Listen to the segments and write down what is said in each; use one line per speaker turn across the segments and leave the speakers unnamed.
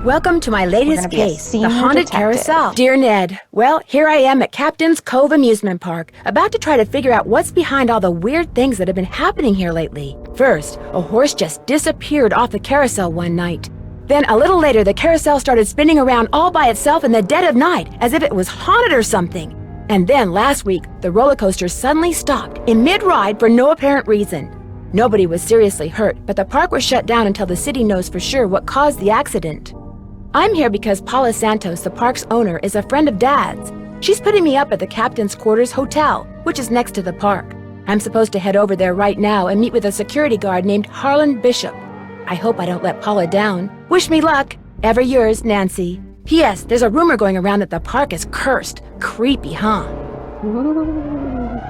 Welcome to my latest case, the haunted
detective.
carousel. Dear Ned, well, here I am at Captain's Cove Amusement Park, about to try to figure out what's behind all the weird things that have been happening here lately. First, a horse just disappeared off the carousel one night. Then, a little later, the carousel started spinning around all by itself in the dead of night, as if it was haunted or something. And then, last week, the roller coaster suddenly stopped in mid-ride for no apparent reason. Nobody was seriously hurt, but the park was shut down until the city knows for sure what caused the accident. I'm here because Paula Santos, the park's owner, is a friend of Dad's. She's putting me up at the Captain's Quarters Hotel, which is next to the park. I'm supposed to head over there right now and meet with a security guard named Harlan Bishop. I hope I don't let Paula down. Wish me luck. Ever yours, Nancy. P.S. There's a rumor going around that the park is cursed. Creepy, huh?
Ooh.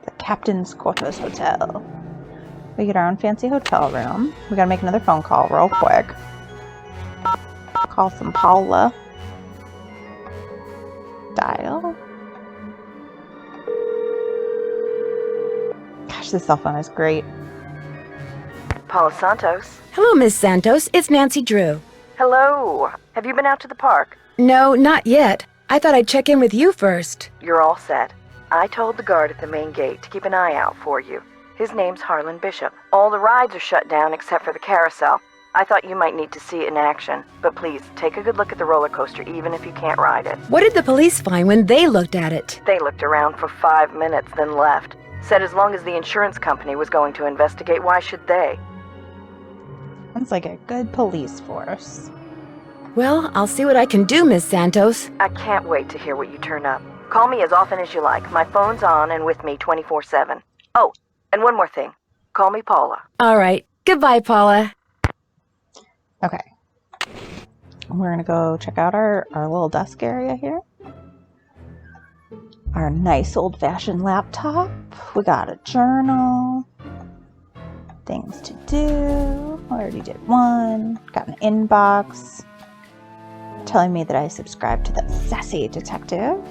The Captain's Quarters Hotel. We get our own fancy hotel room. We gotta make another phone call real quick. Call from Paula. Dial. Gosh, this cell phone is great.
Paula Santos.
Hello, Miss Santos. It's Nancy Drew.
Hello. Have you been out to the park?
No, not yet. I thought I'd check in with you first.
You're all set. I told the guard at the main gate to keep an eye out for you. His name's Harlan Bishop. All the rides are shut down except for the carousel. I thought you might need to see it in action, but please, take a good look at the roller coaster even if you can't ride it.
What did the police find when they looked at it?
They looked around for 5 minutes, then left. Said as long as the insurance company was going to investigate, why should they?
Sounds like a good police force.
Well, I'll see what I can do, Miss Santos.
I can't wait to hear what you turn up. Call me as often as you like. My phone's on and with me 24/7. Oh, and one more thing. Call me Paula.
All right. Goodbye, Paula.
Okay. We're gonna go check out our little desk area here. Our nice old-fashioned laptop. We got a journal. Things to do. I already did one. Got an inbox telling me that I subscribed to the Sassy Detective.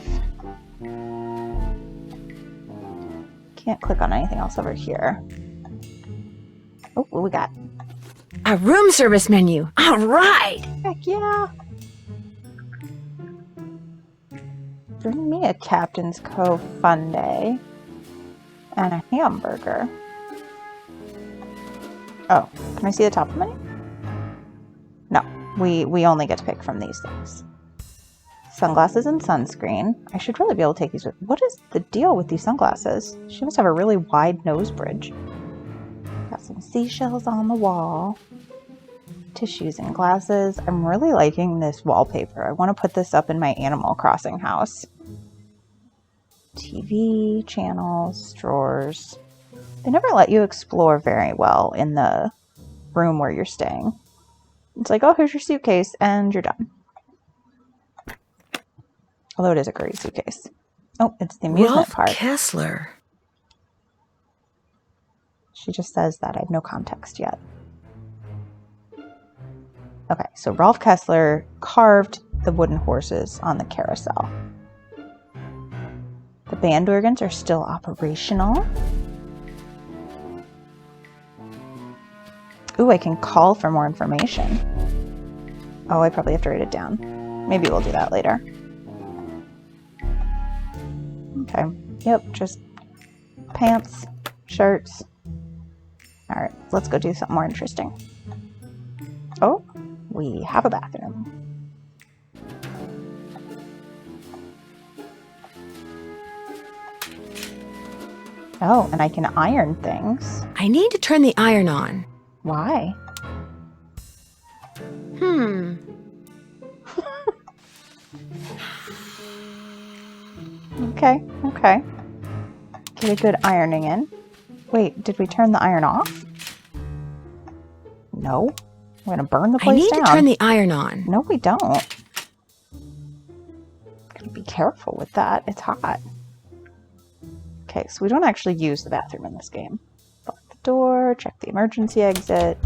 Can't click on anything else over here. Oh, what we got?
A room service menu. All right.
Heck yeah. Bring me a Captain's Cove fun day and a hamburger. Oh, can I see the top of the menu? No, we only get to pick from these things. Sunglasses and sunscreen. I should really be able to take these with. What is the deal with these sunglasses? She must have a really wide nose bridge. Got some seashells on the wall. Tissues and glasses. I'm really liking this wallpaper. I want to put this up in my Animal Crossing house. TV, channels, drawers. They never let you explore very well in the room where you're staying. It's like, oh, here's your suitcase, and you're done. Although it is a great suitcase. Oh, it's the amusement
Rolf
park.
Kessler.
She just says that. I have no context yet. Okay, so Rolf Kessler carved the wooden horses on the carousel. The band organs are still operational. Ooh, I can call for more information. Oh, I probably have to write it down. Maybe we'll do that later. Okay. Yep, just pants, shirts. Alright, let's go do something more interesting. Oh, we have a bathroom. Oh, and I can iron things.
I need to turn the iron on.
Why? Okay. Get a good ironing in. Wait, did we turn the iron off? No. We're gonna burn the place down.
I need to turn the iron on.
No, we don't. Gotta be careful with that. It's hot. Okay, so we don't actually use the bathroom in this game. Lock the door, check the emergency exit.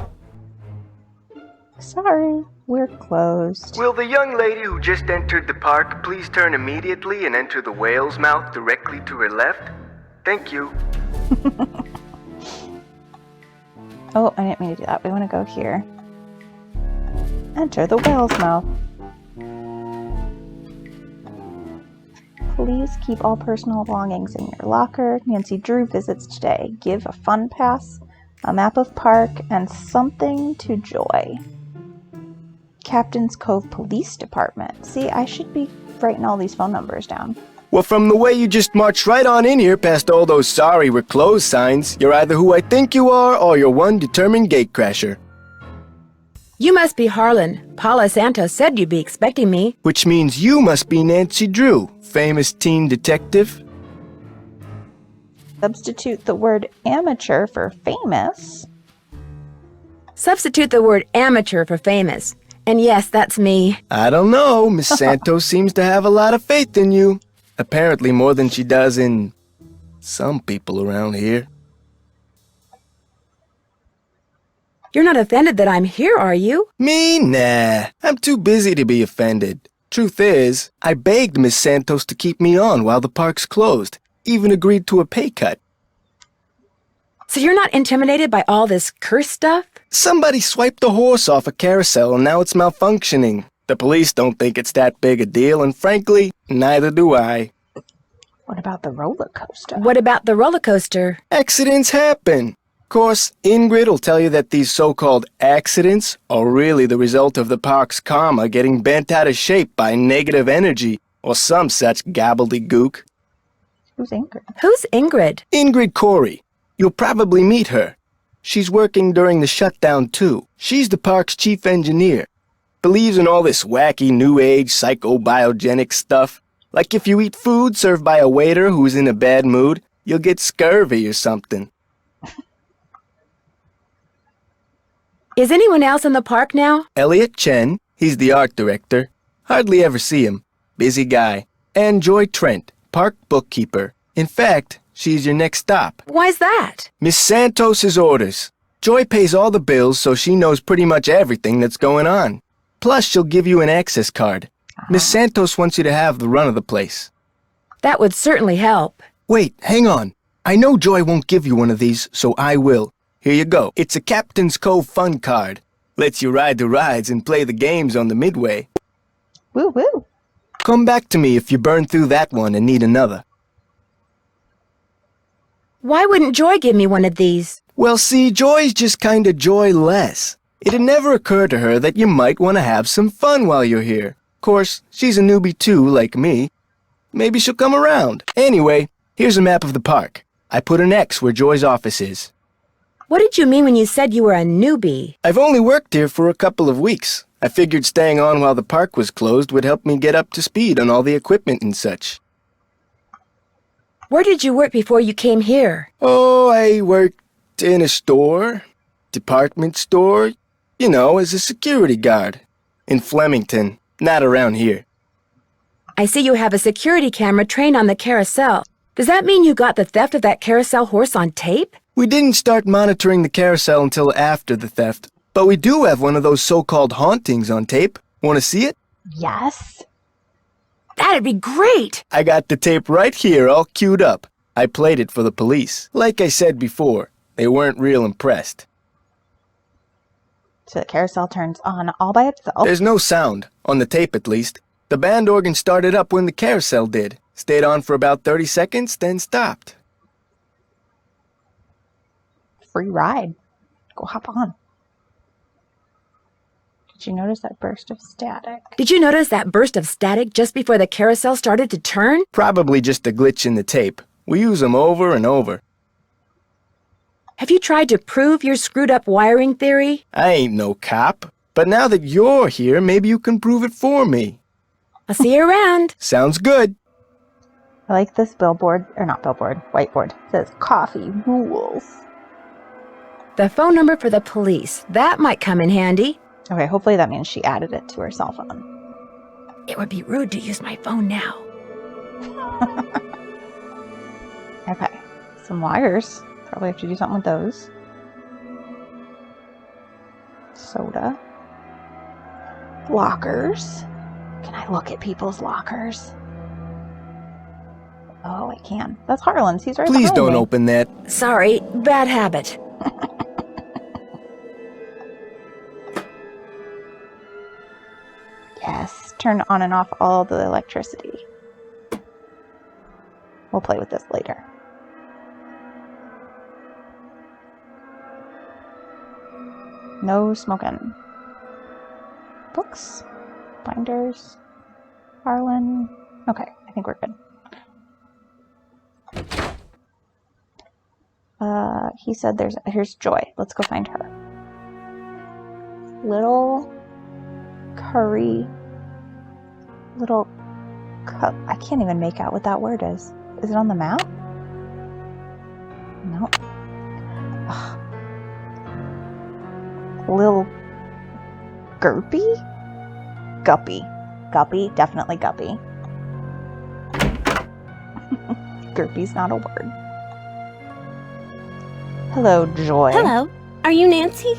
Sorry, we're closed.
Will the young lady who just entered the park please turn immediately and enter the whale's mouth directly to her left? Thank you.
Oh, I didn't mean to do that. We want to go here. Enter the whale's mouth. Please keep all personal belongings in your locker. Nancy Drew visits today. Give a fun pass, a map of park, and something to Joy. Captain's Cove Police Department. See, I should be writing all these phone numbers down.
Well, from the way you just marched right on in here past all those sorry we're closed signs, you're either who I think you are or you're one determined gatecrasher.
You must be Harlan. Paula Santos said you'd be expecting me.
Which means you must be Nancy Drew, famous teen detective.
Substitute the word amateur for famous.
Substitute the word amateur for famous. And yes, that's me.
I don't know, Miss Santos seems to have a lot of faith in you. Apparently more than she does in some people around here.
You're not offended that I'm here, are you?
Me? Nah. I'm too busy to be offended. Truth is, I begged Miss Santos to keep me on while the park's closed. Even agreed to a pay cut.
So you're not intimidated by all this curse stuff?
Somebody swiped the horse off a carousel and now it's malfunctioning. The police don't think it's that big a deal, and frankly, neither do I.
What about the roller coaster?
What about the roller coaster?
Accidents happen. Of course, Ingrid will tell you that these so-called accidents are really the result of the park's karma getting bent out of shape by negative energy or some such gobbledygook.
Who's Ingrid?
Who's Ingrid?
Ingrid Corey. You'll probably meet her. She's working during the shutdown, too. She's the park's chief engineer. Believes in all this wacky new age psychobiogenic stuff. Like if you eat food served by a waiter who's in a bad mood, you'll get scurvy or something.
Is anyone else in the park now?
Elliot Chen, he's the art director. Hardly ever see him. Busy guy. And Joy Trent, park bookkeeper. In fact, she's your next stop.
Why's that?
Miss Santos's orders. Joy pays all the bills so she knows pretty much everything that's going on. Plus, she'll give you an access card. Miss Santos wants you to have the run of the place.
That would certainly help.
Wait, hang on. I know Joy won't give you one of these, so I will. Here you go. It's a Captain's Cove fun card. Lets you ride the rides and play the games on the midway.
Woo woo.
Come back to me if you burn through that one and need another.
Why wouldn't Joy give me one of these?
Well, see, Joy's just kinda joyless. It'd never occur to her that you might want to have some fun while you're here. Of course, she's a newbie too, like me. Maybe she'll come around. Anyway, here's a map of the park. I put an X where Joy's office is.
What did you mean when you said you were a newbie?
I've only worked here for a couple of weeks. I figured staying on while the park was closed would help me get up to speed on all the equipment and such.
Where did you work before you came here?
Oh, I worked in a store, department store, you know, as a security guard. In Flemington, not around here.
I see you have a security camera trained on the carousel. Does that mean you got the theft of that carousel horse on tape?
We didn't start monitoring the carousel until after the theft, but we do have one of those so-called hauntings on tape. Want to see it?
Yes.
That'd be great!
I got the tape right here, all queued up. I played it for the police. Like I said before, they weren't real impressed.
So the carousel turns on all by itself.
There's no sound, on the tape at least. The band organ started up when the carousel did. Stayed on for about 30 seconds, then stopped.
Free ride. Go hop on. Did you notice that burst of static?
Did you notice that burst of static just before the carousel started to turn?
Probably just a glitch in the tape. We use them over and over.
Have you tried to prove your screwed-up wiring theory?
I ain't no cop. But now that you're here, maybe you can prove it for me.
I'll see you around.
Sounds good.
I like this billboard, or not billboard, whiteboard. It says coffee rules.
The phone number for the police. That might come in handy.
Okay, hopefully that means she added it to her cell phone.
It would be rude to use my phone now.
Okay, some wires. Probably have to do something with those. Soda. Lockers. Can I look at people's lockers? Oh, I can. That's Harlan's. He's right
Please
behind
don't
me.
open that.
Sorry, bad habit.
Yes, turn on and off all the electricity. We'll play with this later. No smoking. Books? Binders? Harlan? Okay, I think we're good. He said here's Joy. Let's go find her. Little curry. Little cup. I can't even make out what that word is. Is it on the map? No. Ugh. Lil Gurpy? Guppy. Guppy? Definitely Guppy. Gurpy's not a word. Hello, Joy.
Hello. Are you Nancy?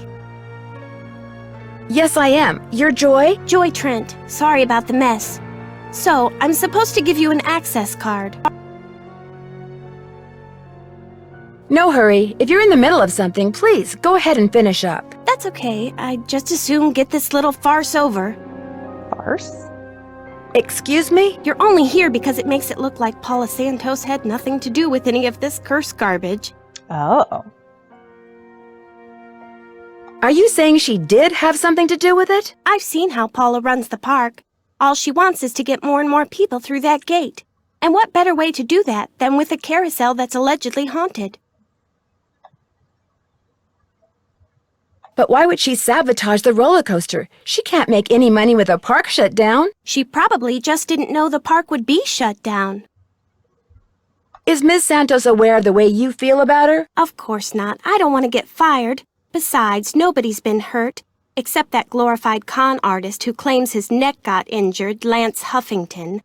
Yes, I am. You're Joy?
Joy Trent. Sorry about the mess. So, I'm supposed to give you an access card.
No hurry. If you're in the middle of something, please go ahead and finish up.
That's okay. I'd just as soon get this little farce over.
Farce?
Excuse me?
You're only here because it makes it look like Paula Santos had nothing to do with any of this cursed garbage.
Oh.
Are you saying she did have something to do with it?
I've seen how Paula runs the park. All she wants is to get more and more people through that gate. And what better way to do that than with a carousel that's allegedly haunted?
But why would she sabotage the roller coaster? She can't make any money with a park shut down.
She probably just didn't know the park would be shut down.
Is Ms. Santos aware of the way you feel about her?
Of course not. I don't want to get fired. Besides, nobody's been hurt, except that glorified con artist who claims his neck got injured, Lance Huffington.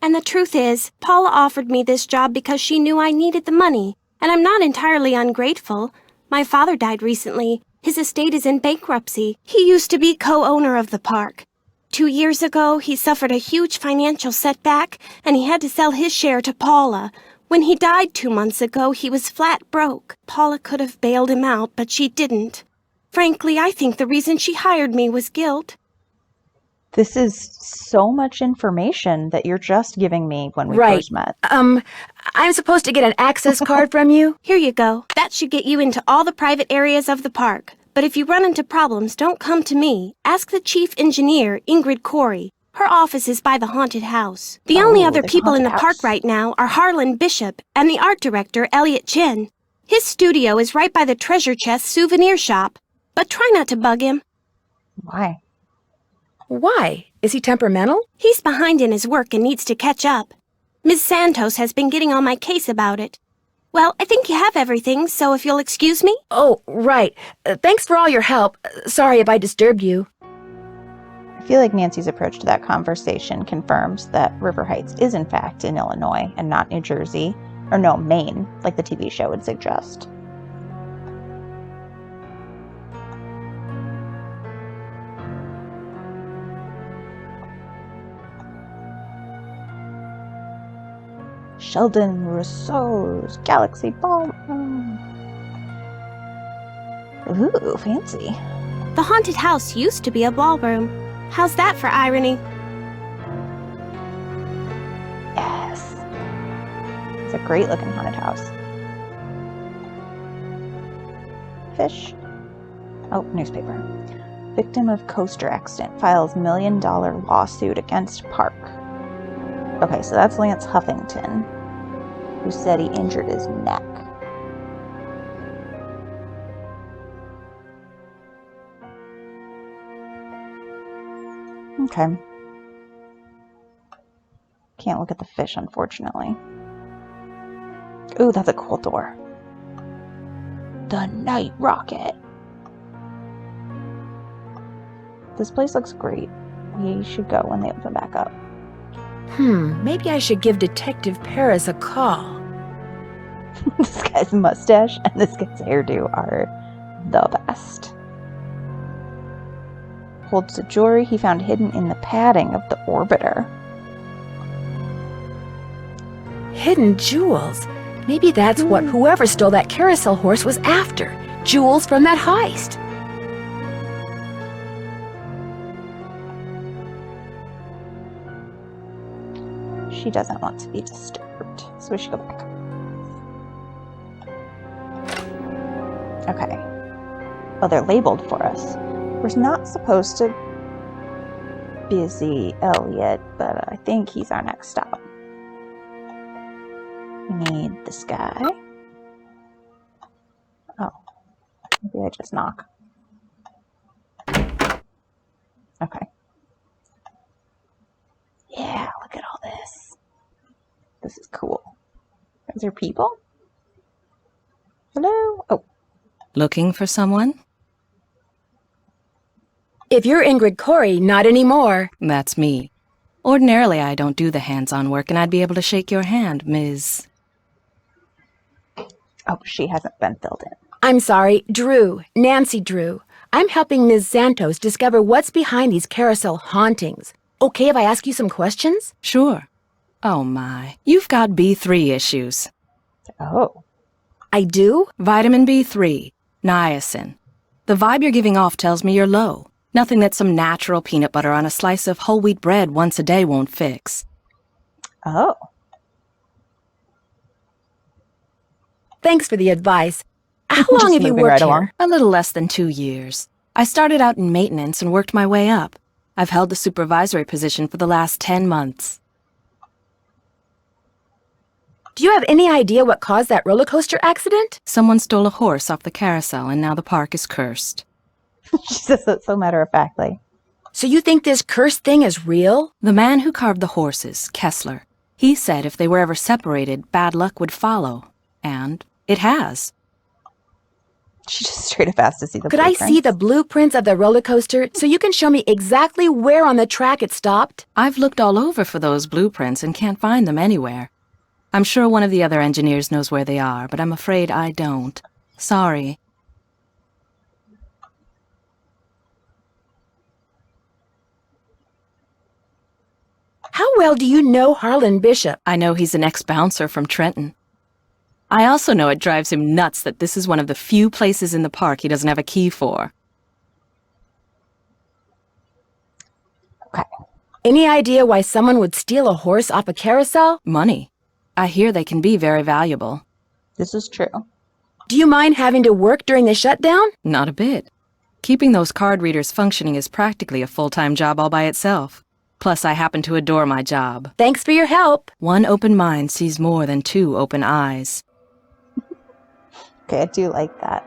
And the truth is, Paula offered me this job because she knew I needed the money, and I'm not entirely ungrateful. My father died recently. His estate is in bankruptcy. He used to be co-owner of the park. 2 years ago, he suffered a huge financial setback, and he had to sell his share to Paula. When he died 2 months ago, he was flat broke. Paula could have bailed him out, but she didn't. Frankly, I think the reason she hired me was guilt.
This is so much information that you're just giving me when we first met.
I'm supposed to get an access card from you?
Here you go. That should get you into all the private areas of the park. But if you run into problems, don't come to me. Ask the chief engineer, Ingrid Corey. Her office is by the haunted house. The only other people in the park right now are Harlan Bishop and the art director, Elliot Chin. His studio is right by the treasure chest souvenir shop. But try not to bug him.
Why?
Why? Is he temperamental?
He's behind in his work and needs to catch up. Ms. Santos has been getting on my case about it. Well, I think you have everything, so if you'll excuse me.
Oh, right. Thanks for all your help. Sorry if I disturbed you.
I feel like Nancy's approach to that conversation confirms that River Heights is in fact in Illinois and not New Jersey, or no, Maine, like the TV show would suggest. Sheldon Rousseau's Galaxy Ballroom. Ooh, fancy.
The haunted house used to be a ballroom. How's that for irony?
Yes. It's a great looking haunted house. Fish. Oh, newspaper. Victim of coaster accident files $1 million lawsuit against park. Okay, so that's Lance Huffington, who said he injured his neck. Okay. Can't look at the fish, unfortunately. Ooh, that's a cool door. The Night Rocket. This place looks great. We should go when they open back up.
Maybe I should give Detective Paris a call.
This guy's mustache and this guy's hairdo are the best. Holds the jewelry he found hidden in the padding of the orbiter.
Hidden jewels. Maybe that's what whoever stole that carousel horse was after. Jewels from that heist.
She doesn't want to be disturbed, so we should go back. Okay. Oh, they're labeled for us. We're not supposed to busy Elliot, but I think he's our next stop. We need this guy. Oh, maybe I just knock. Okay. Yeah, look at all this. This is cool. Is there people? Hello? Oh.
Looking for someone?
If you're Ingrid Corey, not anymore.
That's me. Ordinarily, I don't do the hands-on work, and I'd be able to shake your hand, Ms.
Oh, she hasn't been filled in.
I'm sorry, Drew, Nancy Drew. I'm helping Ms. Santos discover what's behind these carousel hauntings. Okay if I ask you some questions?
Sure. Oh my, you've got B3 issues.
Oh.
I do?
Vitamin B3, niacin. The vibe you're giving off tells me you're low. Nothing that some natural peanut butter on a slice of whole wheat bread once a day won't fix.
Oh.
Thanks for the advice. How
Just
long have you
moving
worked
right
here?
along.
A little less than 2 years. I started out in maintenance and worked my way up. I've held the supervisory position for the last 10 months.
Do you have any idea what caused that roller coaster accident?
Someone stole a horse off the carousel and now the park is cursed.
She says it so matter-of-factly.
So you think this cursed thing is real?
The man who carved the horses, Kessler, he said if they were ever separated, bad luck would follow. And it has.
She just straight up asked to see the
Could I see the blueprints of the roller coaster so you can show me exactly where on the track it stopped?
I've looked all over for those blueprints and can't find them anywhere. I'm sure one of the other engineers knows where they are, but I'm afraid I don't. Sorry.
How well do you know Harlan Bishop?
I know he's an ex-bouncer from Trenton. I also know it drives him nuts that this is one of the few places in the park he doesn't have a key for.
Okay.
Any idea why someone would steal a horse off a carousel?
Money. I hear they can be very valuable.
This is true.
Do you mind having to work during the shutdown?
Not a bit. Keeping those card readers functioning is practically a full-time job all by itself. Plus, I happen to adore my job.
Thanks for your help.
One open mind sees more than 2 open eyes.
Okay, I do like that.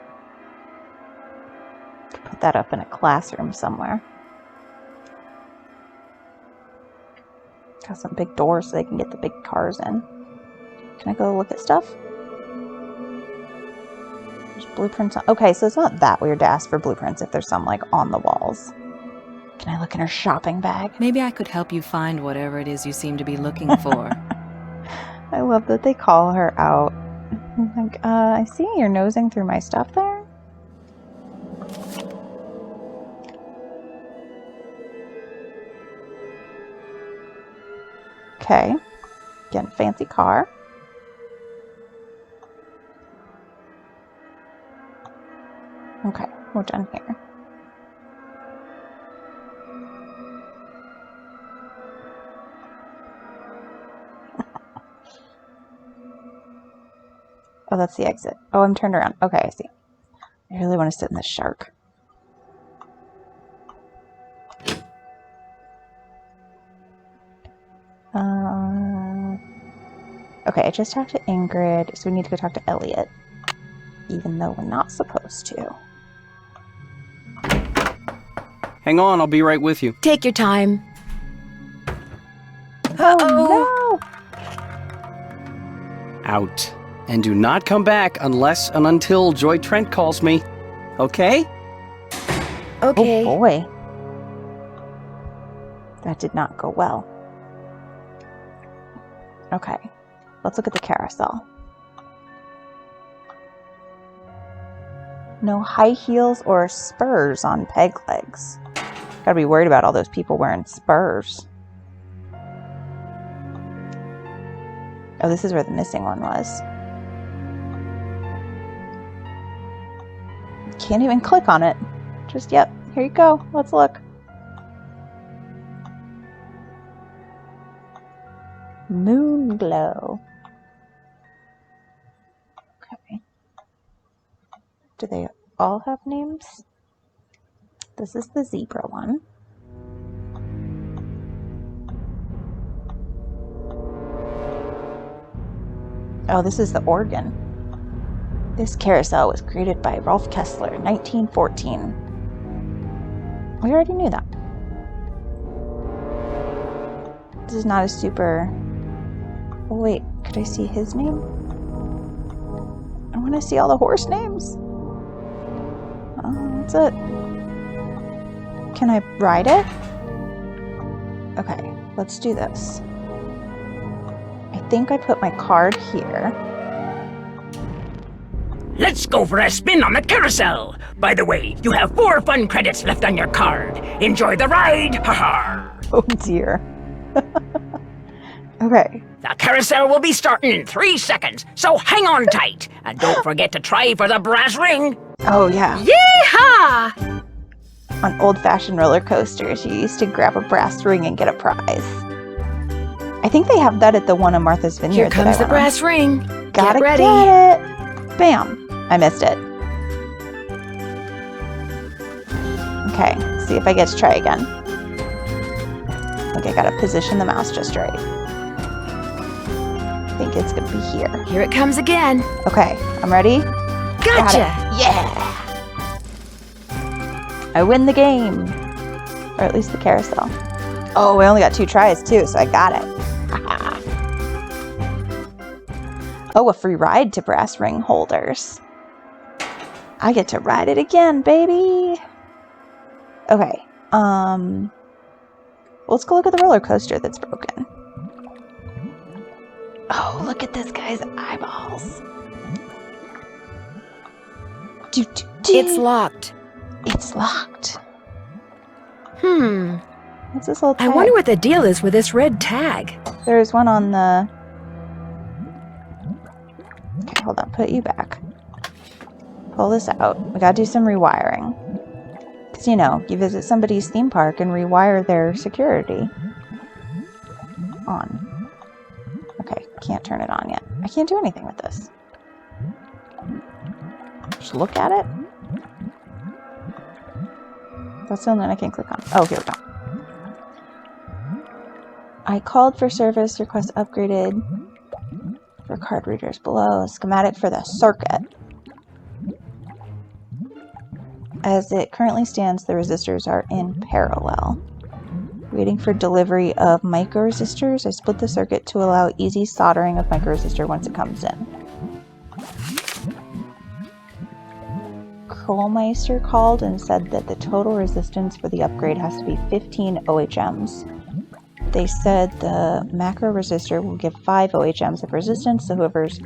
Put that up in a classroom somewhere. Got some big doors so they can get the big cars in. Can I go look at stuff? There's blueprints on. Okay, so it's not that weird to ask for blueprints if there's some like on the walls. Can I look in her shopping bag?
Maybe I could help you find whatever it is you seem to be looking for.
I love that they call her out. Like, I see you're nosing through my stuff there. Okay. Getting a fancy car. Okay, we're done here. Oh, that's the exit. Oh, I'm turned around. Okay, I see. I really want to sit in this shark. Okay, I just talked to Ingrid, so we need to go talk to Elliot. Even though we're not supposed to.
Hang on, I'll be right with you.
Take your time.
Oh, no!
Out. And do not come back unless and until Joy Trent calls me. Okay?
Okay.
Oh boy. That did not go well. Okay. Let's look at the carousel. No high heels or spurs on peg legs. Gotta be worried about all those people wearing spurs. Oh, this is where the missing one was. Can't even click on it. Just, yep, here you go. Let's look. Moon glow. Okay. Do they all have names? This is the zebra one. Oh, this is the organ. This carousel was created by Rolf Kessler in 1914. We already knew that. This is not a super... Oh, wait, could I see his name? I want to see all the horse names. That's it. Can I ride it? Okay, let's do this. I think I put my card here.
Let's go for a spin on the carousel. By the way, you have 4 fun credits left on your card. Enjoy the ride, haha.
Oh dear. Okay.
The carousel will be starting in 3 seconds, so hang on tight. And don't forget to try for the brass ring.
Oh yeah.
Yeehaw!
On old-fashioned roller coasters, you used to grab a brass ring and get a prize. I think they have that at the one on Martha's Vineyard.
Here comes the brass ring.
Gotta
Get ready.
get it. Bam. I missed it. Okay, see if I get to try again. Okay, I gotta position the mouse just right. I think it's gonna be here.
Here it comes again.
Okay, I'm ready. Got
Gotcha!
it. Yeah! I win the game. Or at least the carousel. Oh, I only got 2 tries too, so I got it. Oh, a free ride to brass ring holders. I get to ride it again, baby. Okay. Let's go look at the roller coaster that's broken. Oh, look at this guy's eyeballs.
It's locked.
It's locked.
What's
this little tag?
I wonder what the deal is with this red tag.
There's one on the... Okay, hold on. Put you back. Pull this out. We gotta do some rewiring. Because, you know, you visit somebody's theme park and rewire their security. On. Okay, can't turn it on yet. I can't do anything with this. Just look at it. That's the only one I can click on. Oh, here we go. I called for service, request upgraded for card readers below. Schematic for the circuit. As it currently stands, the resistors are in parallel. Waiting for delivery of microresistors. I split the circuit to allow easy soldering of microresistor once it comes in. Krollmeister called and said that the total resistance for the upgrade has to be 15 OHMs. They said the macro resistor will give 5 OHMs of resistance, so whoever's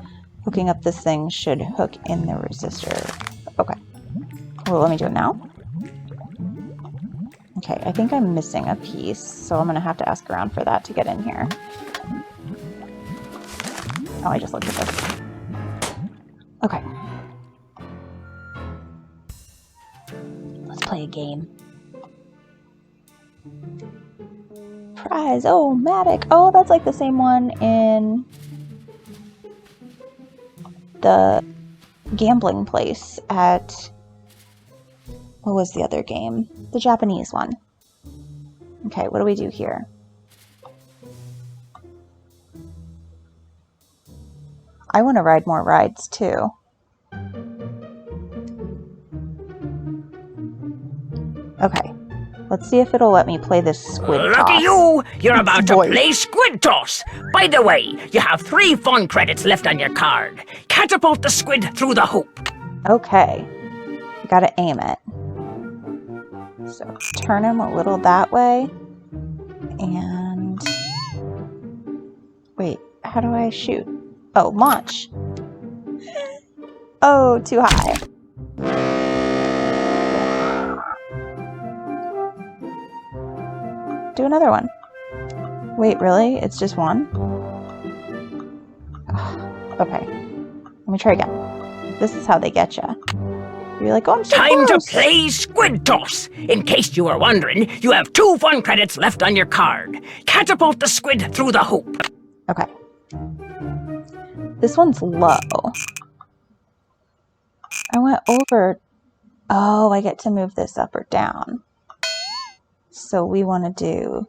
hooking up this thing should hook in the resistor. Okay. Well, let me do it now. Okay, I think I'm missing a piece, so I'm going to have to ask around for that to get in here. Oh, I just looked at this. Okay. Let's play a game. Prize! Oh, Matic! Oh, that's like the same one in the gambling place at... What was the other game? The Japanese one. Okay, what do we do here? I want to ride more rides, too. Okay. Let's see if it'll let me play this squid toss.
Lucky you! You're about to
voice.
play squid toss. By the way, you have 3 fun credits left on your card. Catapult the squid through the hoop.
Okay. You gotta aim it. So turn him a little that way. And... Wait, how do I shoot? Oh, launch. Oh, too high. Do another one. Wait, really? It's just one? Okay. Let me try again. This is how they get you. You're like, oh, I'm so
Time
close.
to play squid toss. In case you were wondering, you have 2 fun credits left on your card. Catapult the squid through the hoop.
Okay. This one's low. I went over... Oh, I get to move this up or down. So we want to do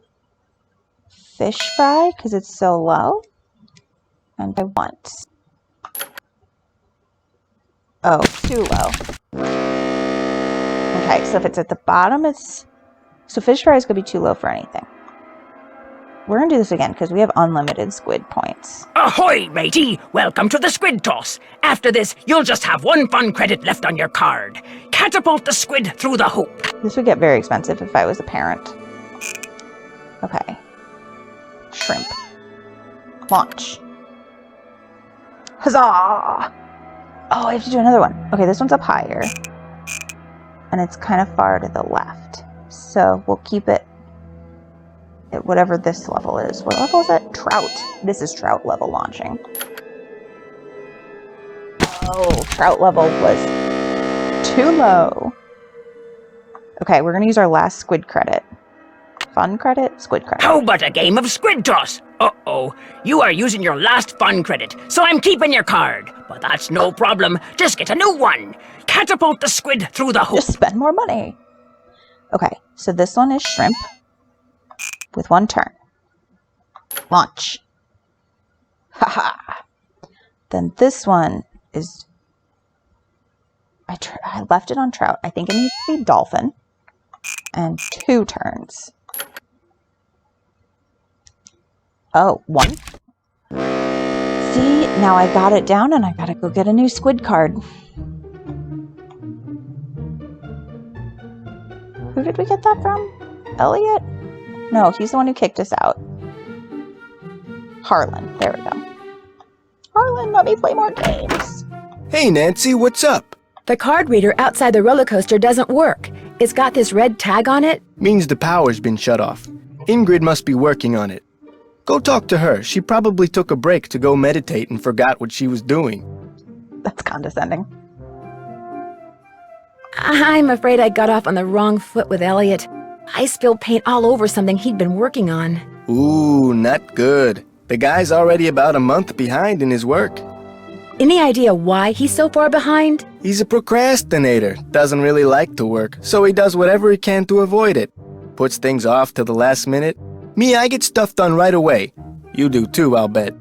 fish fry because it's so low. And I want... Oh, too low. Okay, so if it's at the bottom, it's... So fish fry is going to be too low for anything. We're going to do this again because we have unlimited squid points.
Ahoy, matey! Welcome to the squid toss. After this, you'll just have 1 fun credit left on your card. Catapult the squid through the hoop.
This would get very expensive if I was a parent. Okay. Shrimp. Launch. Huzzah! Oh, I have to do another one. Okay, this one's up higher. And it's kind of far to the left. So we'll keep it at whatever this level is. What level is it? Trout. This is trout level launching. Oh, trout level was too low. Okay, we're going to use our last squid credit. Fun credit? Squid credit.
How about a game of squid toss? Uh-oh, you are using your last fun credit, so I'm keeping your card. But that's no problem, just get a new one. Catapult the squid through the hoop.
Just spend more money. Okay, so this one is shrimp with 1 turn. Launch. Haha. Then this one is... I left it on trout. I think it needs to be dolphin. And 2 turns. Oh, 1. See, now I got it down and I gotta go get a new squid card. Who did we get that from? Elliot? No, he's the one who kicked us out. Harlan. There we go. Harlan, let me play more games.
Hey, Nancy, what's up?
The card reader outside the roller coaster doesn't work. It's got this red tag on it.
Means the power's been shut off. Ingrid must be working on it. Go talk to her. She probably took a break to go meditate and forgot what she was doing.
That's condescending.
I'm afraid I got off on the wrong foot with Elliot. I spilled paint all over something he'd been working on.
Ooh, not good. The guy's already about a month behind in his work.
Any idea why he's so far behind?
He's a procrastinator, doesn't really like to work, so he does whatever he can to avoid it. Puts things off to the last minute. Me, I get stuff done right away. You do too, I'll bet.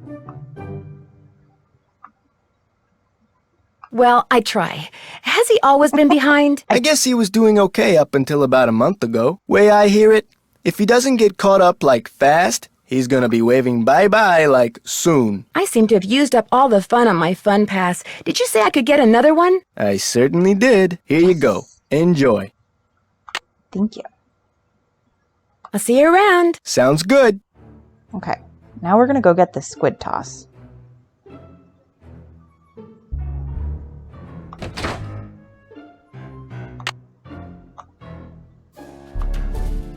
Well, I try. Has he always been behind?
I guess he was doing okay up until about a month ago. Way I hear it, if he doesn't get caught up like fast, he's gonna be waving bye-bye like soon.
I seem to have used up all the fun on my fun pass. Did you say I could get another one?
I certainly did. Here you go. Enjoy.
Thank you.
I'll see you around.
Sounds good.
Okay, now we're gonna go get the squid toss.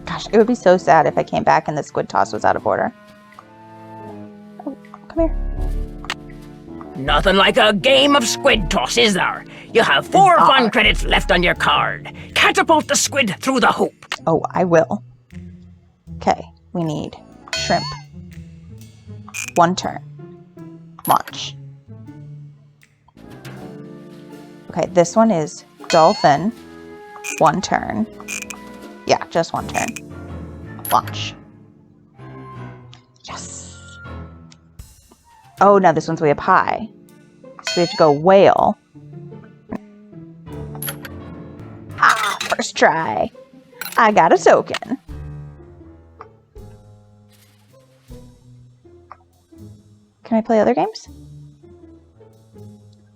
Gosh, it would be so sad if I came back and the squid toss was out of order. Oh, come here.
Nothing like a game of squid toss, is there? You have 4 fun credits left on your card. Catapult the squid through the hoop.
Oh, I will. Okay, we need shrimp. 1 turn. Launch. Okay, this one is dolphin. 1 turn. Yeah, just 1 turn. Launch. Yes. Oh, now this one's way up high. So we have to go whale. Ah, first try. I got a token. Can I play other games?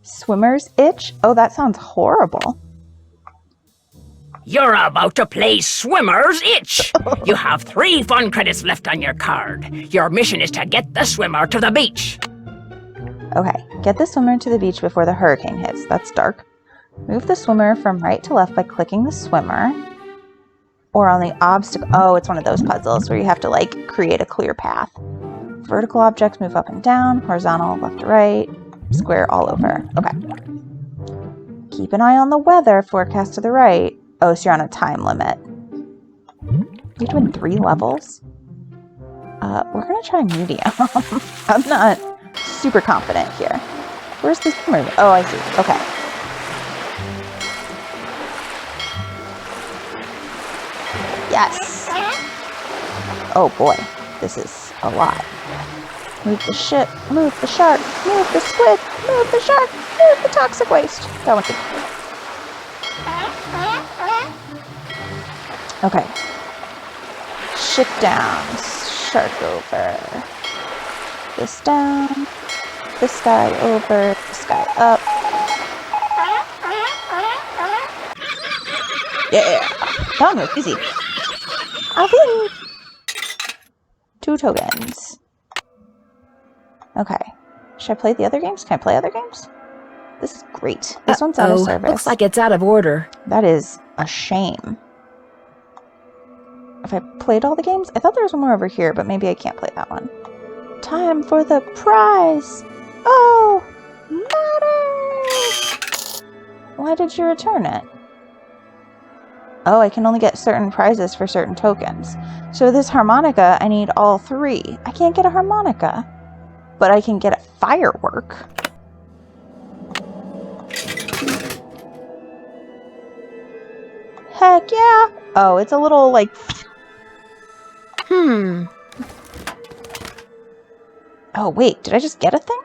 Swimmer's itch? Oh, that sounds horrible.
You're about to play Swimmer's Itch. You have 3 fun credits left on your card. Your mission is to get the swimmer to the beach.
Okay, get the swimmer to the beach before the hurricane hits. That's dark. Move the swimmer from right to left by clicking the swimmer. Or on the obstacle. Oh, it's one of those puzzles where you have to, like, create a clear path. Vertical objects move up and down. Horizontal, left to right. Square all over. Okay. Keep an eye on the weather forecast to the right. Oh, so you're on a time limit. You're doing 3 levels? We're gonna try medium. I'm not super confident here. Where's this camera? Oh, I see. Okay. Yes! Oh boy, this is a lot. Move the ship, move the shark, move the squid, move the shark, move the toxic waste. That one's good. Okay. Ship down, shark over. This down, this guy over, this guy up. Yeah! That one was easy. I win! 2 tokens. Okay. Should I play the other games? Can I play other games? This is great. This one's out of service.
Looks like it's out of order.
That is a shame. Have I played all the games? I thought there was one more over here, but maybe I can't play that one. Time for the prize! Oh! Matters! Why did you return it? Oh, I can only get certain prizes for certain tokens. So this harmonica, I need all 3. I can't get a harmonica. But I can get a firework. Heck yeah! Oh, it's a little, like... Oh, wait, did I just get a thing?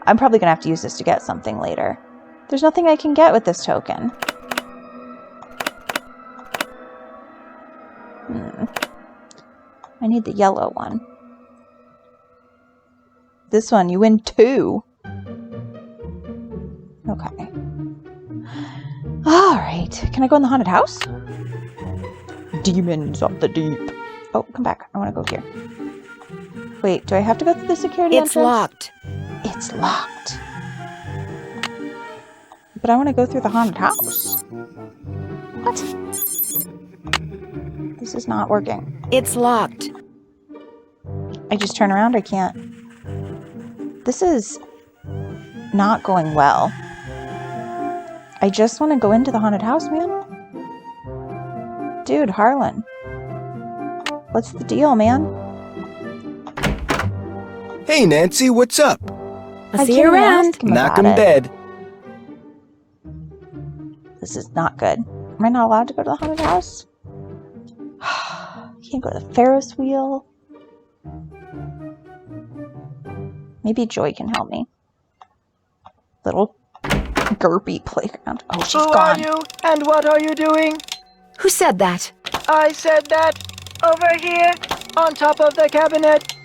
I'm probably gonna have to use this to get something later. There's nothing I can get with this token. I need the yellow one. This one, you win 2. Okay. Alright, can I go in the haunted house? Demons of the deep. Oh, come back. I want to go here. Wait, do I have to go through the security entrance?
It's locked.
It's locked. But I want to go through the haunted house. What? This is not working.
It's locked.
I just turn around, I can't. This is not going well. I just want to go into the haunted house, man. Dude, Harlan. What's the deal, man?
Hey, Nancy, what's up?
I'll see you around.
Knock him dead.
This is not good. Am I not allowed to go to the haunted house? Can't go to the Ferris wheel. Maybe Joy can help me. Little Gerby playground. Oh, she's gone.
Who are you, and what are you doing?
Who said that?
I said that. Over here, on top of the cabinet.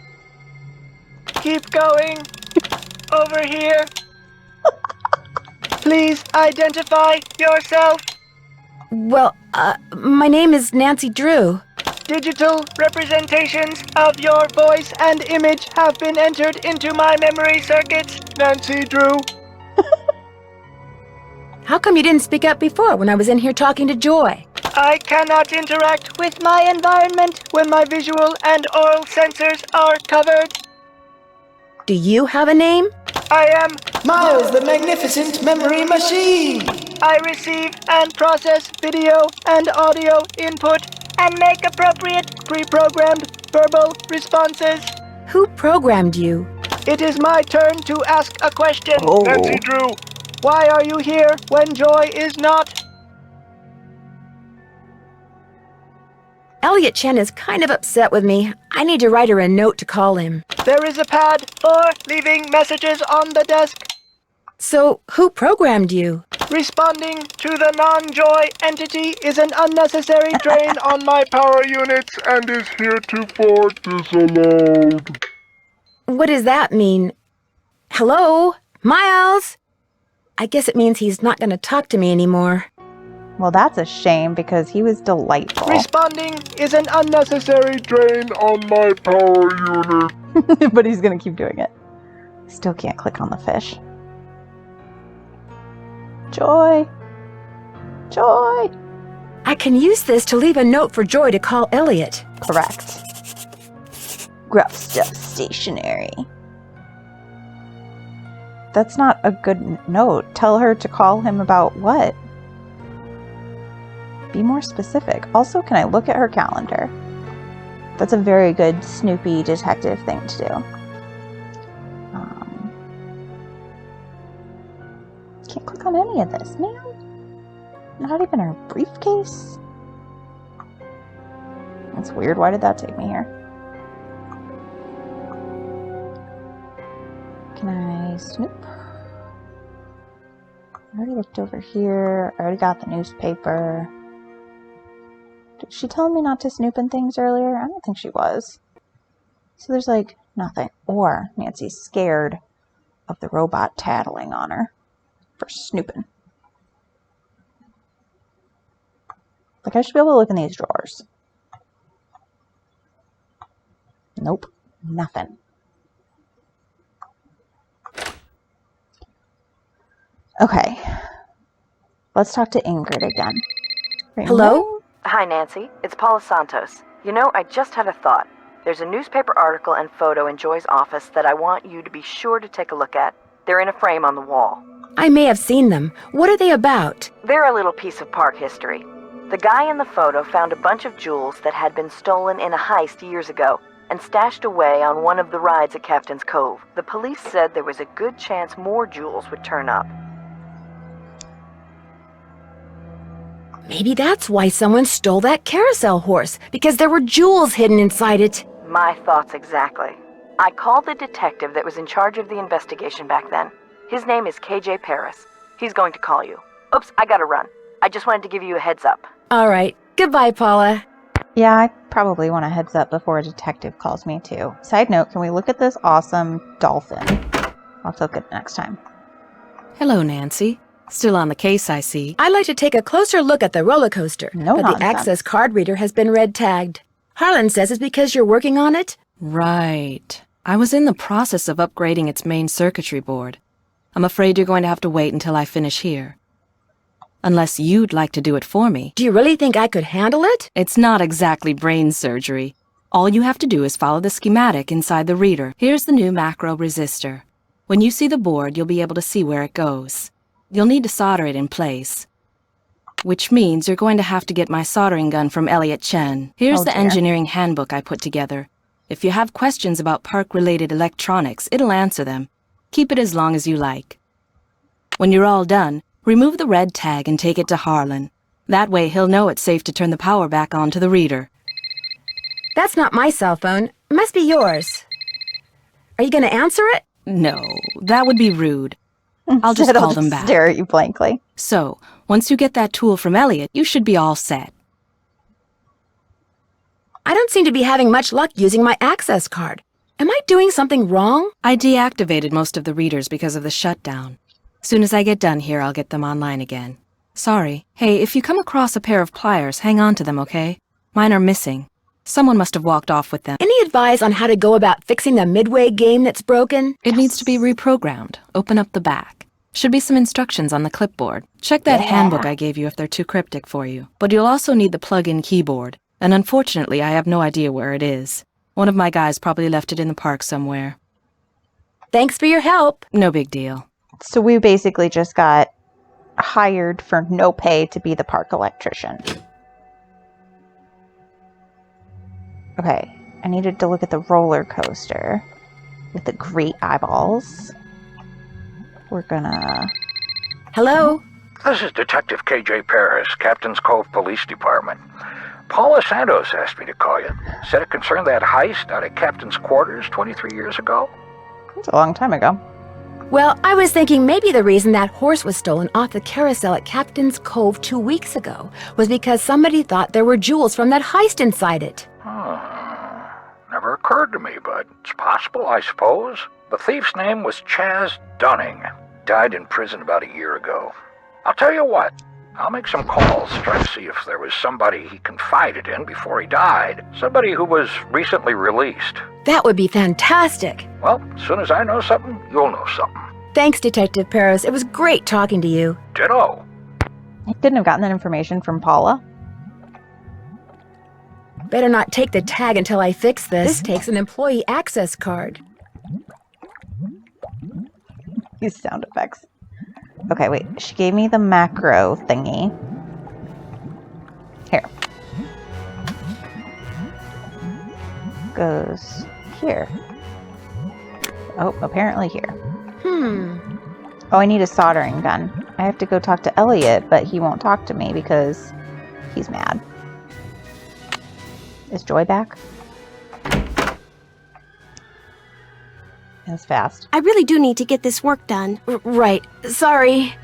Keep going. Over here. Please identify yourself.
Well, my name is Nancy Drew.
Digital representations of your voice and image have been entered into my memory circuits. Nancy Drew.
How come you didn't speak up before when I was in here talking to Joy?
I cannot interact with my environment when my visual and oral sensors are covered.
Do you have a name?
I am
Miles, the magnificent memory machine!
I receive and process video and audio input and make appropriate pre-programmed verbal responses.
Who programmed you?
It is my turn to ask a question.
Oh.
Nancy Drew, why are you here when Joy is not?
Elliot Chen is kind of upset with me. I need to write her a note to call him.
There is a pad for leaving messages on the desk.
So, who programmed you?
Responding to the non-Joy entity is an unnecessary drain on my power units and is heretofore disallowed.
What does that mean? Hello? Miles? I guess it means he's not going to talk to me anymore.
Well, that's a shame because he was delightful.
Responding is an unnecessary drain on my power unit.
But he's gonna keep doing it. Still can't click on the fish. Joy! Joy!
I can use this to leave a note for Joy to call Elliot.
Correct. Gruff stuff stationery. That's not a good note. Tell her to call him about what? Be more specific. Also, can I look at her calendar? That's a very good Snoopy detective thing to do. Can't click on any of this, man. Not even her briefcase. That's weird. Why did that take me here? Can I snoop? I already looked over here. I already got the newspaper. Did she tell me not to snoop in things earlier? I don't think she was. So there's like nothing. Or Nancy's scared of the robot tattling on her for snooping. Like, I should be able to look in these drawers. Nope. Nothing. Okay. Let's talk to Ingrid again.
Hello?
Hi, Nancy. It's Paula Santos. You know, I just had a thought. There's a newspaper article and photo in Joy's office that I want you to be sure to take a look at. They're in a frame on the wall.
I may have seen them. What are they about?
They're a little piece of park history. The guy in the photo found a bunch of jewels that had been stolen in a heist years ago and stashed away on one of the rides at Captain's Cove. The police said there was a good chance more jewels would turn up.
Maybe that's why someone stole that carousel horse, because there were jewels hidden inside it.
My thoughts exactly. I called the detective that was in charge of the investigation back then. His name is KJ Paris. He's going to call you. Oops, I gotta run. I just wanted to give you a heads up.
All right. Goodbye, Paula.
Yeah, I probably want a heads up before a detective calls me too. Side note, can we look at this awesome dolphin? I'll have to look at it next time.
Hello, Nancy. Still on the case, I see.
I'd like to take a closer look at the roller coaster,
No
but
nonsense.
the access card reader has been red tagged. Harlan says it's because you're working on it.
Right. I was in the process of upgrading its main circuitry board. I'm afraid you're going to have to wait until I finish here. Unless you'd like to do it for me.
Do you really think I could handle it?
It's not exactly brain surgery. All you have to do is follow the schematic inside the reader. Here's the new macro resistor. When you see the board, you'll be able to see where it goes. You'll need to solder it in place. Which means you're going to have to get my soldering gun from Elliot Chen. Here's the engineering handbook I put together. If you have questions about park-related electronics, it'll answer them. Keep it as long as you like. When you're all done, remove the red tag and take it to Harlan. That way he'll know it's safe to turn the power back on to the reader.
That's not my cell phone. It must be yours. Are you going to answer it?
No, that would be rude. I'll just call them back.
Stare at you blankly.
So, once you get that tool from Elliot, you should be all set.
I don't seem to be having much luck using my access card. Am I doing something wrong?
I deactivated most of the readers because of the shutdown. Soon as I get done here, I'll get them online again. Sorry. Hey, if you come across a pair of pliers, hang on to them, okay? Mine are missing. Someone must have walked off with them.
Any advice on how to go about fixing the Midway game that's broken?
It needs to be reprogrammed. Open up the back. Should be some instructions on the clipboard. Check that handbook I gave you if they're too cryptic for you. But you'll also need the plug-in keyboard. And unfortunately, I have no idea where it is. One of my guys probably left it in the park somewhere.
Thanks for your help.
No big deal.
So we basically just got hired for no pay to be the park electrician. Okay, I needed to look at the roller coaster with the great eyeballs. We're gonna...
Hello?
This is Detective KJ Paris, Captain's Cove Police Department. Paula Santos asked me to call you. Said it concerned that heist out at Captain's quarters 23 years ago.
That's a long time ago.
Well, I was thinking maybe the reason that horse was stolen off the carousel at Captain's Cove 2 weeks ago was because somebody thought there were jewels from that heist inside it.
Never occurred to me, but it's possible, I suppose. The thief's name was Chaz Dunning. Died in prison about a year ago. I'll tell you what, I'll make some calls, try to see if there was somebody he confided in before he died. Somebody who was recently released.
That would be fantastic.
Well, as soon as I know something, you'll know something.
Thanks, Detective Paris. It was great talking to you.
Ditto.
I couldn't have gotten that information from Paula.
Better not take the tag until I fix this. This takes an employee access card.
These sound effects. Okay, wait. She gave me the macro thingy. Here. goes here. Oh, apparently here. Oh, I need a soldering gun. I have to go talk to Elliot, but he won't talk to me because he's mad. Is Joy back? That's fast.
I really do need to get this work done.
Right. Sorry.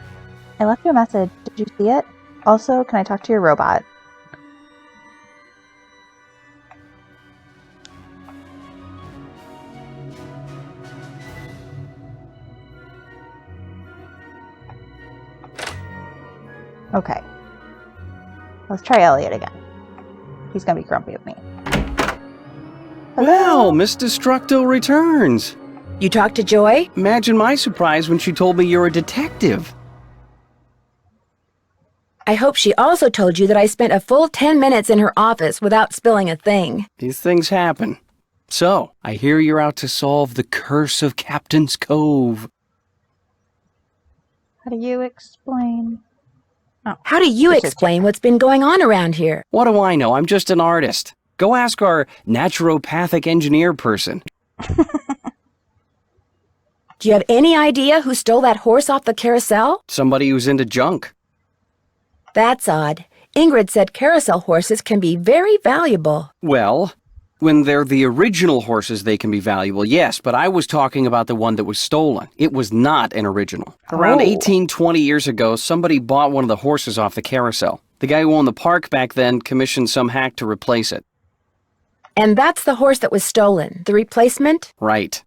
I left you a message. Did you see it? Also, can I talk to your robot? Okay. Let's try Elliot again. He's gonna be grumpy with me.
Well, Miss Destructo returns.
You talked to Joy?
Imagine my surprise when she told me you're a detective.
I hope she also told you that I spent a full 10 minutes in her office without spilling a thing.
These things happen. So, I hear you're out to solve the curse of Captain's Cove.
How do you explain? Oh,
How do you
this is
explain what's been going on around here?
What do I know? I'm just an artist. Go ask our naturopathic engineer person.
Do you have any idea who stole that horse off the carousel?
Somebody who's into junk.
That's odd. Ingrid said carousel horses can be very valuable.
Well, when they're the original horses, they can be valuable, yes, but I was talking about the one that was stolen. It was not an original. Around 20 years ago, somebody bought one of the horses off the carousel. The guy who owned the park back then commissioned some hack to replace it.
And that's the horse that was stolen, the replacement?
Right.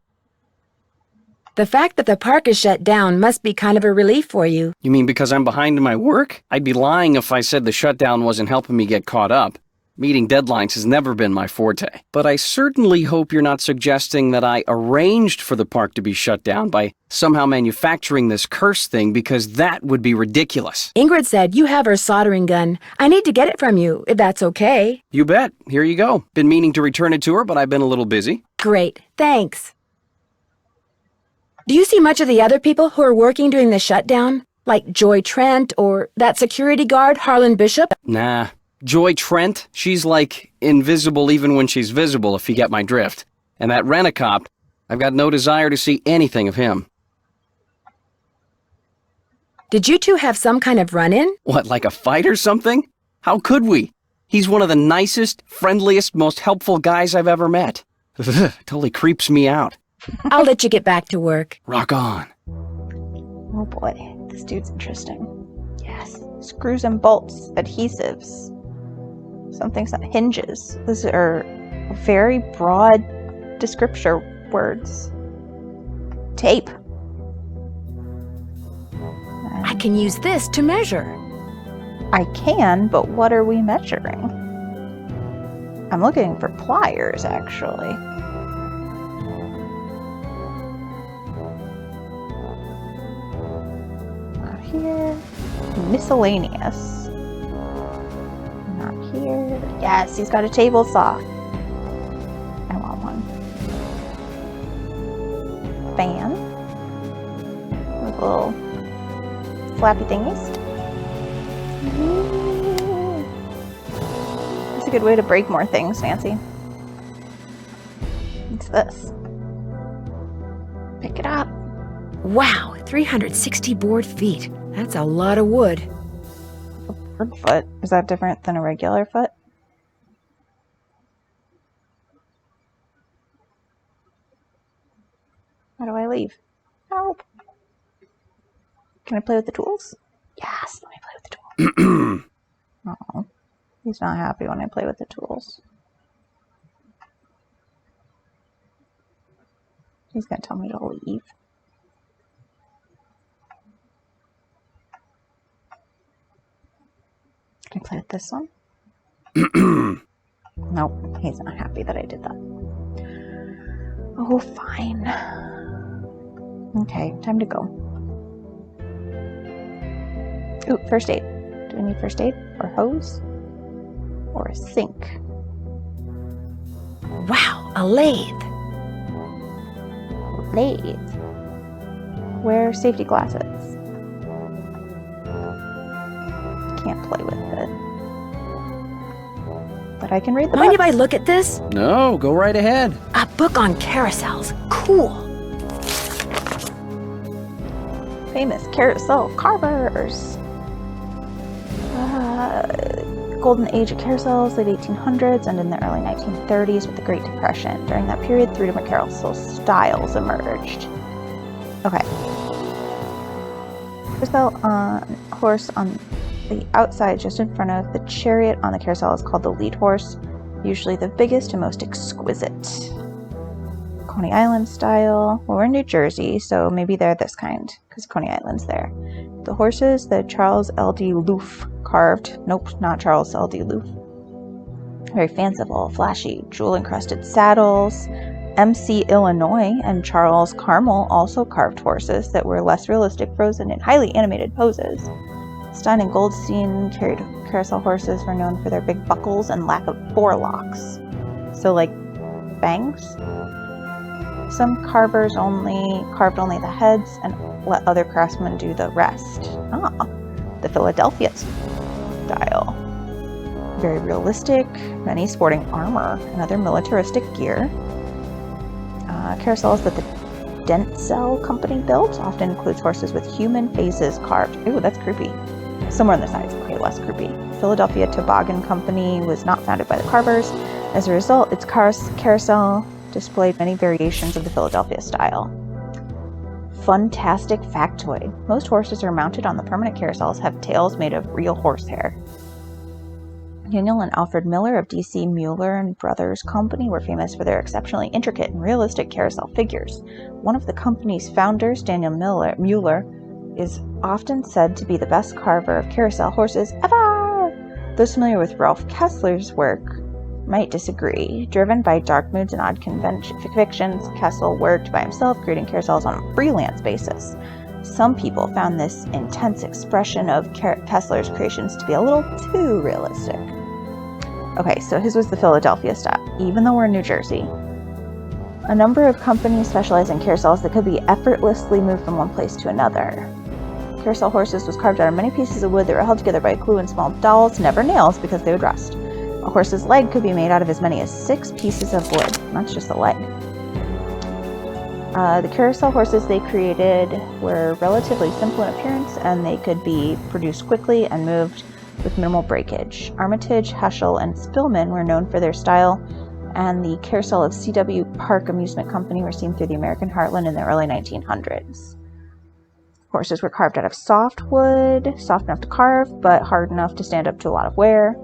The fact that the park is shut down must be kind of a relief for you.
You mean because I'm behind in my work? I'd be lying if I said the shutdown wasn't helping me get caught up. Meeting deadlines has never been my forte. But I certainly hope you're not suggesting that I arranged for the park to be shut down by somehow manufacturing this curse thing, because that would be ridiculous.
Ingrid said you have her soldering gun. I need to get it from you, if that's okay.
You bet. Here you go. Been meaning to return it to her, but I've been a little busy.
Great, thanks. Do you see much of the other people who are working during the shutdown? Like Joy Trent or that security guard, Harlan Bishop?
Nah. Joy Trent, she's like invisible even when she's visible, if you get my drift. And that rent-a-cop, I've got no desire to see anything of him.
Did you two have some kind of run-in?
What, like a fight or something? How could we? He's one of the nicest, friendliest, most helpful guys I've ever met. It totally creeps me out.
I'll let you get back to work.
Rock on.
Oh boy, this dude's interesting. Yes. Screws and bolts, adhesives. Something hinges. These are very broad description words. Tape.
I can use this to measure.
I can, but what are we measuring? I'm looking for pliers, actually. Not here. Miscellaneous. Not here. Yes, he's got a table saw. I want one. Fan. With little flappy thingies. That's a good way to break more things, Nancy. What's this? Pick it up.
Wow, 360 board feet. That's a lot of wood.
A bird foot. Is that different than a regular foot? How do I leave? Help. Can I play with the tools? Yes, let me play with the tools. Oh, he's not happy when I play with the tools. He's gonna tell me to leave. Can I play with this one? Nope, he's not happy that I did that. Oh, fine. Okay, time to go. Ooh, first aid. Do I need first aid? Or hose? Or a sink?
Wow, a lathe.
Lathe. Wear safety glasses. Can't play with it. but I can read the
Mind if
books.
I look at this?
No, go right ahead.
A book on carousels. Cool.
Famous carousel carvers. Golden age of carousels, late 1800s and in the early 1930s with the Great Depression. During that period, 3 different carousel styles emerged. Okay. Carousel on horse on the outside, just in front of the chariot on the carousel, is called the lead horse, usually the biggest and most exquisite. Coney Island style. Well, we're in New Jersey, so maybe they're this kind, because Coney Island's there. The horses that Charles L.D. Loof carved. Nope, not Charles L.D. Loof. Very fanciful, flashy, jewel-encrusted saddles. M.C. Illinois and Charles Carmel also carved horses that were less realistic, frozen in highly animated poses. Stein and Goldstein carried carousel horses were known for their big buckles and lack of forelocks. So, like, bangs? Some carvers carved only the heads and let other craftsmen do the rest. The Philadelphia style. Very realistic, many sporting armor and other militaristic gear. Carousels that the Dentzel Company built often includes horses with human faces carved. Ooh, that's creepy. Somewhere on the sides, okay, less creepy. Philadelphia Toboggan Company was not founded by the carvers. As a result, its carousel displayed many variations of the Philadelphia style. Funtastic factoid. Most horses are mounted on the permanent carousels have tails made of real horsehair. Daniel and Alfred Miller of D.C. Mueller and Brothers Company were famous for their exceptionally intricate and realistic carousel figures. One of the company's founders, Daniel Mueller, is often said to be the best carver of carousel horses ever! Those familiar with Ralph Kessler's work might disagree. Driven by dark moods and odd convictions, Kessel worked by himself, creating carousels on a freelance basis. Some people found this intense expression of Kessler's creations to be a little too realistic. Okay, so his was the Philadelphia style, even though we're in New Jersey. A number of companies specialize in carousels that could be effortlessly moved from one place to another. Carousel horses was carved out of many pieces of wood that were held together by glue and small dowels, never nails because they would rust. A horse's leg could be made out of as many as 6 pieces of wood. That's just the leg. The carousel horses they created were relatively simple in appearance, and they could be produced quickly and moved with minimal breakage. Armitage, Heschel, and Spillman were known for their style, and the carousel of C.W. Park Amusement Company were seen through the American heartland in the early 1900s. Horses were carved out of soft wood, soft enough to carve, but hard enough to stand up to a lot of wear.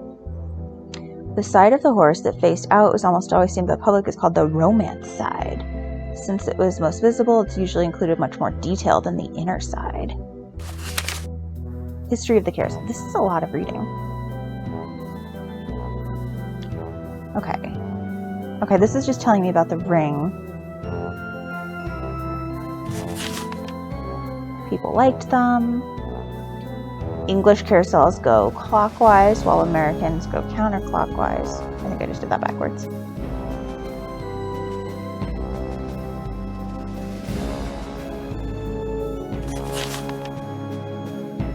The side of the horse that faced out was almost always seen by the public is called the romance side. Since it was most visible, it's usually included much more detail than the inner side. History of the carousel. This is a lot of reading. Okay, this is just telling me about the ring. People liked them. English carousels go clockwise, while Americans go counterclockwise. I think I just did that backwards.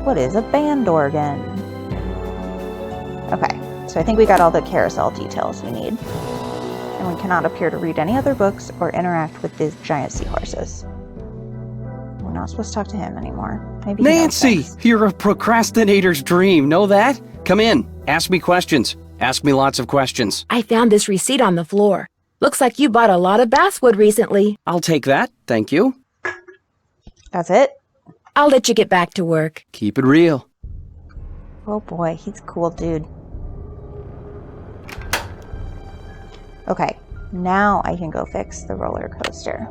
What is a band organ? Okay, so I think we got all the carousel details we need. And we cannot appear to read any other books or interact with these giant seahorses. We're not supposed to talk to him anymore. Maybe
Nancy, you're a procrastinator's dream. Know that? Come in. Ask me questions. Ask me lots of questions.
I found this receipt on the floor. Looks like you bought a lot of basswood recently.
I'll take that. Thank you.
That's it?
I'll let you get back to work.
Keep it real.
Oh boy, he's a cool dude. Okay, now I can go fix the roller coaster.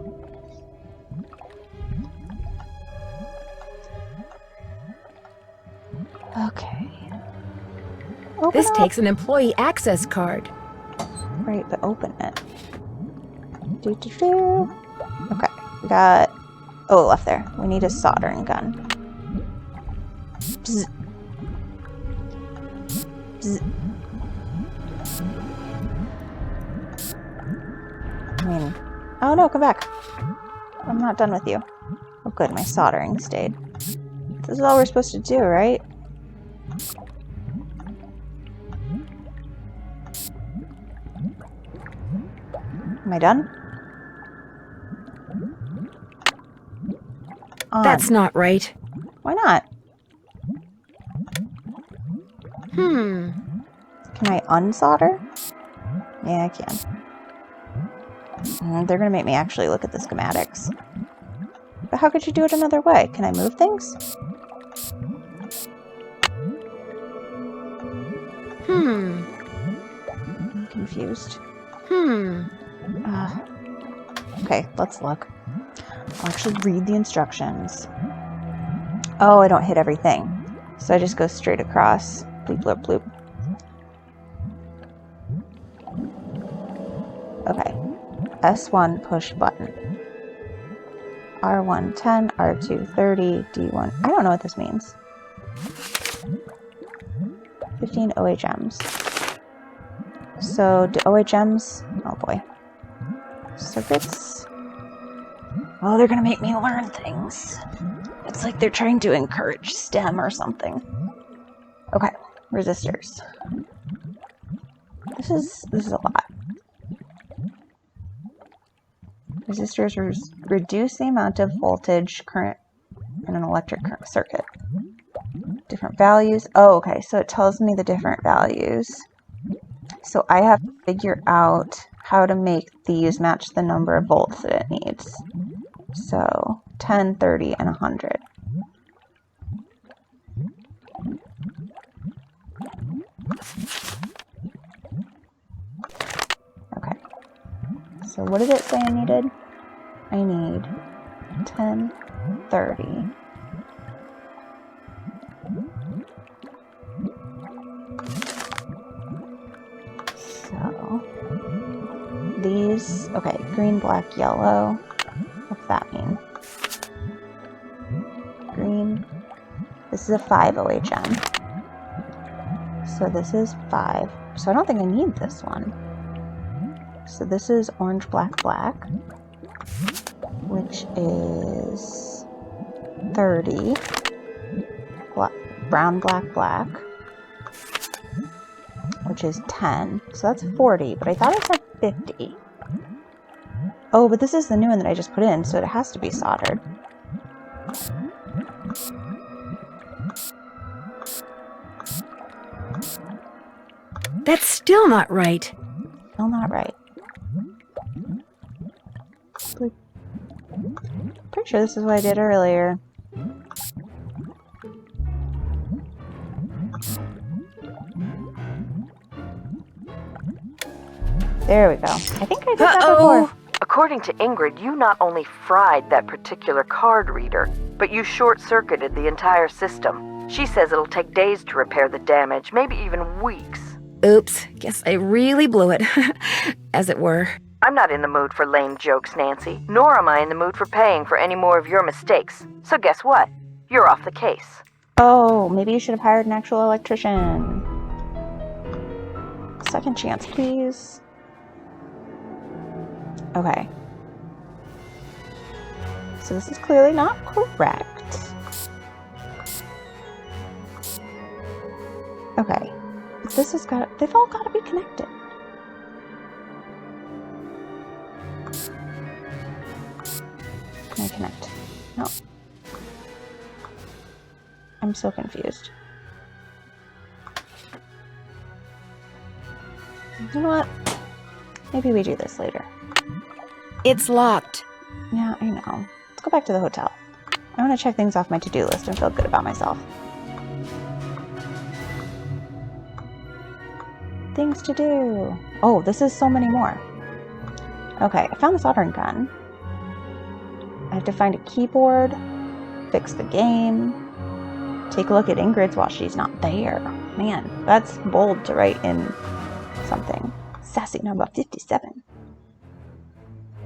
Okay.
This takes an employee access card.
Right, but open it. Okay, we got... Oh, left there. We need a soldering gun. Bzz. Bzz. I mean... Oh no, come back. I'm not done with you. Oh good, my soldering stayed. This is all we're supposed to do, right? Am I done? On.
That's not right.
Why not?
Hmm.
Can I unsolder? Yeah, I can. They're gonna make me actually look at the schematics. But how could you do it another way? Can I move things? I'm confused. Okay, let's look. I'll actually read the instructions. Oh, I don't hit everything. So I just go straight across. Bloop, bloop, bloop. Okay. S1 push button. R1 10, R2 30, D1. I don't know what this means. 15 OHMs. So, do OHMs... Oh boy. Circuits. Oh, they're gonna make me learn things. It's like they're trying to encourage STEM or something. Okay, resistors. This is a lot. Resistors reduce the amount of voltage current in an electric circuit. Different values. Oh, okay, so it tells me the different values. So I have to figure out how to make these match the number of volts that it needs. So 10, 30, and 100. Okay. So what did it say I needed? I need 10, 30. So these, okay, green, black, yellow. What's that mean? Green. This is a 5 OHM. So this is 5. So I don't think I need this one. So this is orange, black, black, which is 30. Brown, black, black, which is 10. So that's 40, but I thought it said 50. Oh, but this is the new one that I just put in, so it has to be soldered.
That's still not right.
Still not right. Pretty sure this is what I did earlier. There we go. I think I did that before.
According to Ingrid, you not only fried that particular card reader, but you short-circuited the entire system. She says it'll take days to repair the damage, maybe even weeks.
Oops, guess I really blew it, as it were.
I'm not in the mood for lame jokes, Nancy, nor am I in the mood for paying for any more of your mistakes. So guess what? You're off the case.
Oh, maybe you should have hired an actual electrician. Second chance, please. Okay. So this is clearly not correct. Okay. But this has got, they've all got to be connected. Can I connect? No. I'm so confused. You know what? Maybe we do this later.
It's locked.
Yeah, I know. Let's go back to the hotel. I want to check things off my to-do list and feel good about myself. Things to do. Oh, this is so many more. Okay, I found the soldering gun. I have to find a keyboard, fix the game, take a look at Ingrid's while she's not there. Man, that's bold to write in something. Sassy number 57.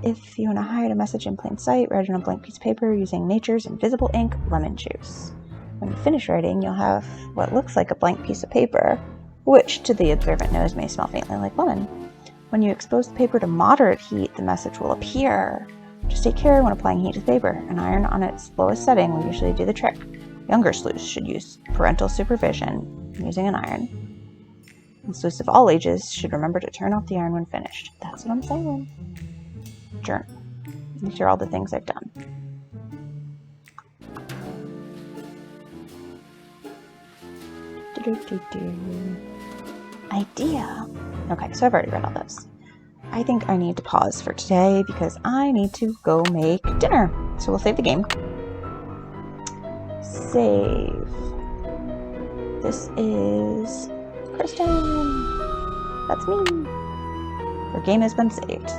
If you want to hide a message in plain sight, write it on a blank piece of paper using nature's invisible ink, lemon juice. When you finish writing, you'll have what looks like a blank piece of paper, which to the observant nose may smell faintly like lemon. When you expose the paper to moderate heat, the message will appear. Just take care when applying heat to the paper. An iron on its lowest setting will usually do the trick. Younger sleuths should use parental supervision using an iron. And sleuths of all ages should remember to turn off the iron when finished. That's what I'm saying. journal. These are all the things I've done. Idea. Okay, so I've already read all this. I think I need to pause for today because I need to go make dinner. So we'll save the game. Save. This is Kristen. That's me. Your game has been saved.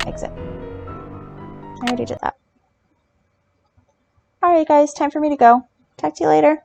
Exit. I already did that. Alright guys, time for me to go. Talk to you later.